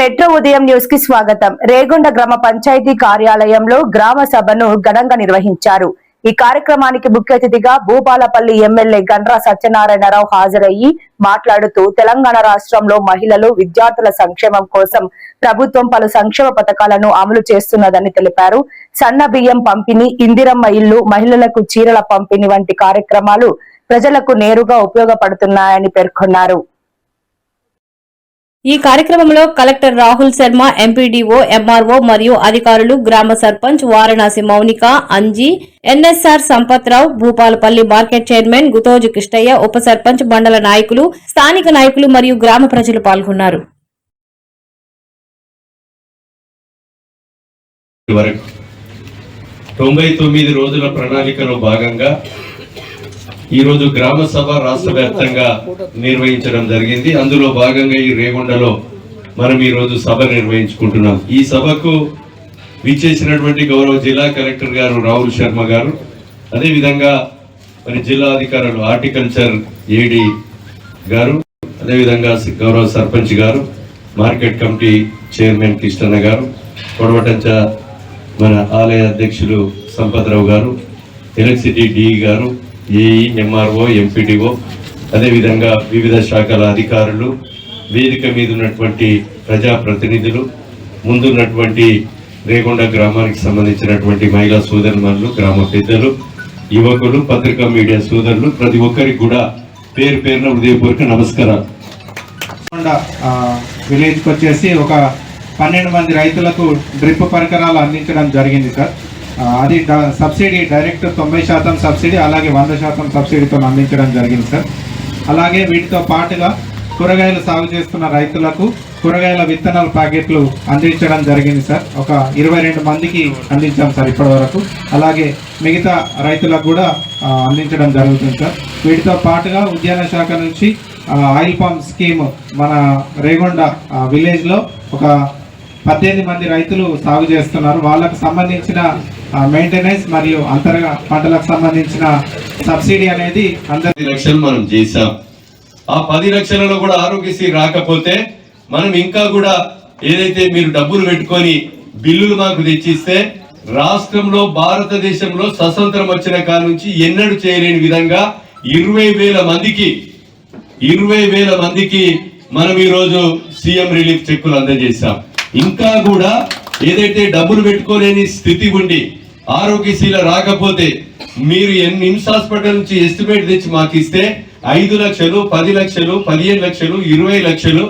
Metro ఉదయం news కి స్వాగతం. రేగొండ గ్రామ పంచాయతీ కార్యాలయంలో గ్రామ సభను ఘనంగా నిర్వహించారు. ఈ కార్యక్రమానికి ముఖ్య అతిథిగా భూపాలపల్లి ఎమ్మెల్యే గండ్ర సత్యనారాయణరావు హాజరయ్యి మాట్లాడుతూ తెలంగాణ రాష్ట్రంలో మహిళలు, విద్యార్థుల సంక్షేమం కోసం ప్రభుత్వం పలు సంక్షేమ పథకాలను అమలు చేస్తున్నదని తెలిపారు. సన్న బియ్యం పంపిణీ, ఇందిరమ్మ ఇల్లు, మహిళలకు చీరల పంపిణీ వంటి కార్యక్రమాలు ప్రజలకు నేరుగా ఉపయోగపడుతున్నాయని పేర్కొన్నారు. ఈ కార్యక్రమంలో collector Rahul Sharma, MPDO, MRO మరియు అధికారులు, గ్రామ sarpanch Varanasi Mounika, Anji, NSR Sampathrao, Bhupalpalli market chairman Gutoju Kishtaiah, ఉప సర్పంచ్, మండల నాయకులు, స్థానిక నాయకులు మరియు గ్రామ ప్రజలు పాల్గొన్నారు. 99 రోజుల ప్రణాళికలో భాగంగా ఈ రోజు గ్రామ సభ రాష్ట్ర వ్యాప్తంగా నిర్వహించడం జరిగింది. అందులో భాగంగా ఈ రేగొండలో మనం ఈ రోజు సభ నిర్వహించుకుంటున్నాం. ఈ సభకు విచ్చేసినటువంటి గౌరవ జిల్లా కలెక్టర్ గారు రాహుల్ శర్మ గారు, అదేవిధంగా మరి జిల్లా అధికారులు హార్టికల్చర్ ఏడి గారు, అదేవిధంగా గౌరవ సర్పంచ్ గారు, మార్కెట్ కమిటీ చైర్మన్ కిష్టన్న గారు, కొడవటంచ మన ఆలయ అధ్యక్షులు సంపత్రావు గారు, ఎలక్ట్రిసిటీ డిఈ గారు, ఏఈ, ఎంఆర్ఓ, ఎంపీడీఓ, అదేవిధంగా వివిధ శాఖల అధికారులు, వేదిక మీద ఉన్నటువంటి ప్రజాప్రతినిధులు, ముందున్నటువంటి రేగొండ గ్రామానికి సంబంధించినటువంటి మహిళా సోదరులు, గ్రామ పెద్దలు, యువకులు, పత్రికా మీడియా సోదరులు, ప్రతి ఒక్కరికి కూడా పేరు పేరున హృదయపూర్వక నమస్కారాలు. విలేజ్కి వచ్చేసి ఒక 12 మంది రైతులకు డ్రిప్ పరికరాలు అందించడం జరిగింది సార్. అది సబ్సిడీ డైరెక్ట్ 90% సబ్సిడీ, అలాగే 100% సబ్సిడీతో అందించడం జరిగింది సార్. అలాగే వీటితో పాటుగా కూరగాయలు సాగు చేస్తున్న రైతులకు కూరగాయల విత్తనాల ప్యాకెట్లు అందించడం జరిగింది సార్. ఒక 22 మందికి అందించాం సార్ ఇప్పటి వరకు. అలాగే మిగతా రైతులకు కూడా అందించడం జరుగుతుంది సార్. వీటితో పాటుగా ఉద్యాన శాఖ నుంచి ఆయిల్ పంప్ స్కీమ్ మన రేగొండ విలేజ్లో ఒక 18 మంది రైతులు సాగు చేస్తున్నారు. వాళ్ళకు సంబంధించిన మెయింటెనెన్స్ మరియు అంతర పంటలకు సంబంధించిన సబ్సిడీ అనేది 10 లక్షలు మనం చేశాం. ఆ 10 లక్షలలో కూడా ఆరోగ్యశ్రీ రాకపోతే మనం ఇంకా కూడా ఏదైతే మీరు డబ్బులు పెట్టుకొని బిల్లులు మాకు తెచ్చిస్తే రాష్ట్రంలో, భారతదేశంలో స్వతంత్రం వచ్చిన కాడ నుంచి ఎన్నడూ చేయలేని విధంగా 20,000 మందికి మనం ఈరోజు సీఎం రిలీఫ్ చెక్కులు అందజేశాం. ఇంకా కూడా ఏదైతే డబ్బులు పెట్టుకోలేని స్థితి ఉండి ఆరోగ్యశీల రాకపోతే మీరు నిమ్స్ హాస్పిటల్ నుంచి ఎస్టిమేట్ తెచ్చి మాకు ఇస్తే 5 లక్షలు, 10 లక్షలు, 15 లక్షలు, 20 లక్షలు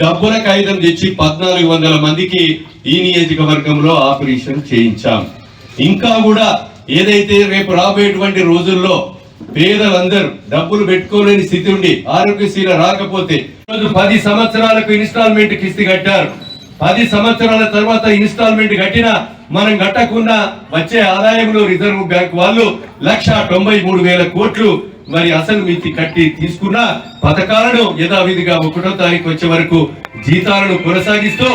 డబ్బుల కాగితం తెచ్చి 1400 మందికి ఈ నియోజకవర్గంలో ఆపరేషన్ చేయించాం. ఇంకా కూడా ఏదైతే రేపు రాబోయేటువంటి రోజుల్లో పేదలందరూ డబ్బులు పెట్టుకోలేని స్థితి ఉండి ఆరోగ్యశీల రాకపోతే 10 సంవత్సరాలకు ఇన్స్టాల్మెంట్ కిస్తీ కట్టారు. 10 సంవత్సరాల తర్వాత ఇన్స్టాల్మెంట్ కట్టినా మనం కట్టకుండా వచ్చే ఆదాయంలో రిజర్వ్ బ్యాంక్ వాళ్ళు 1,93,000 కోట్లు మరి అసలు మితి కట్టి తీసుకున్న పథకాలను యథావిధిగా 1వ తారీఖు వచ్చే వరకు జీతాలను కొనసాగిస్తూ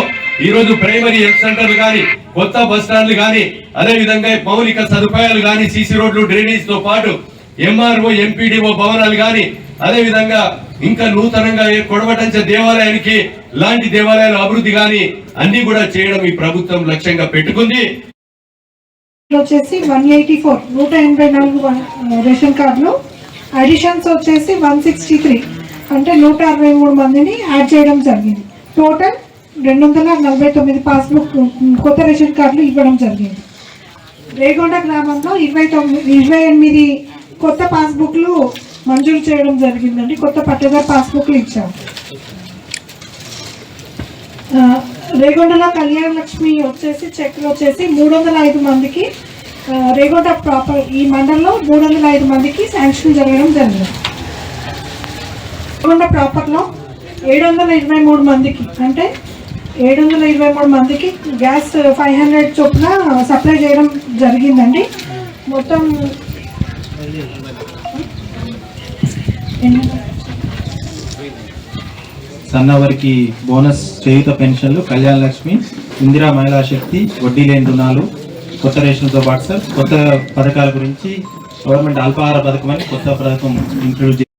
ఈ రోజు ప్రైమరీ హెల్త్ సెంటర్లు కానీ, కొత్త బస్ స్టాండ్లు కానీ, అదే విధంగా మౌలిక సదుపాయాలు కానీ, సీసీ రోడ్లు, డ్రైనేజ్ తో పాటు ఎంఆర్ఓ, ఎంపీడీఓ భవనాలు కానీ, అదే విధంగా ఇంకా నూతనంగా కొడవటంచ దేవాలయానికి లాంటి దేవాలయాల అభివృద్ధి కానీ అన్ని కూడా చేయడం ఈ ప్రభుత్వం లక్ష్యంగా పెట్టుకుంది. వచ్చేసి 184 రేషన్ కార్డులు, అడిషన్స్ వచ్చేసి 163, అంటే 163 మందిని యాడ్ చేయడం జరిగింది. టోటల్ 249 పాస్బుక్ కొత్త రేషన్ కార్డులు ఇవ్వడం జరిగింది. రేగొండ గ్రామంలో 28 కొత్త పాస్బుక్లు మంజూరు చేయడం జరిగిందండి. కొత్త పట్టదారు పాస్బుక్లు ఇచ్చాము. రేగొండలో కళ్యాణ లక్ష్మి వచ్చేసి చెక్లు వచ్చేసి 305 మందికి, రేగొండ ప్రాపర్ ఈ మండలంలో 305 మందికి శాంక్షన్ జరగడం జరిగింది. రేగొండ ప్రాపర్లో 723 మందికి, అంటే 723 మందికి గ్యాస్ 500 చొప్పున సప్లై చేయడం జరిగిందండి. మొత్తం సన్నవారికి బోనస్, చేయుత పెన్షన్లు, కళ్యాణ లక్ష్మి, ఇందిరా మహిళా శక్తి, వడ్డీ లేని రుణాలు, కొత్త రేషన్తో పాటు సార్ కొత్త పథకాల గురించి గవర్నమెంట్ అల్పాహార పథకం అని కొత్త పథకం ఇంట్రొడ్యూస్